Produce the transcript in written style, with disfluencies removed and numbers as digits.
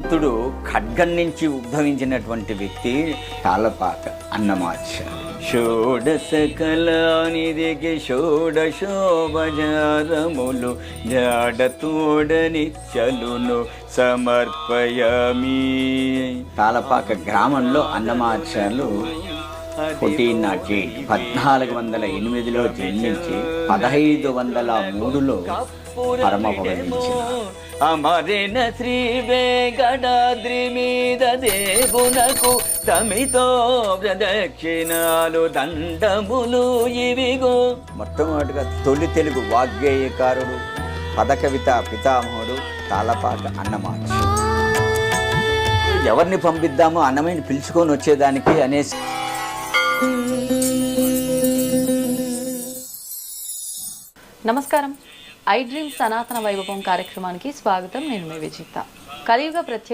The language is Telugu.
భక్తుడు ఖడ్గం నుంచి ఉద్భవించినటువంటి వ్యక్తి తాళపాక అన్నమాచార్య. షోడశ కళానిధికి షోడశోపచారములు జాడతోడనిచ్చలును సమర్పయామి. తాళపాక గ్రామంలో అన్నమాచార్యులు 1408లో జన్మించి 1503లో పరమపదించిన అమరేన శ్రీ వెంకటాద్రి మీద దేవునకు తమితో ప్రదక్షిణాలు దండములు ఇవిగో. మొట్టమొదటిగా తొలి తెలుగు వాగ్గేయకారుడు, పదకవిత పితామహుడు తాళపాక అన్నమాచార్యులు. ఎవరిని పంపిద్దామో అన్నమయ్యని పిలుచుకొని వచ్చేదానికి అనేసి నమస్కారం. ఐ డ్రీమ్ సనాతన వైభవం కార్యక్రమానికి స్వాగతం. నేను మీ విజిత. కలియుగ ప్రత్యక్ష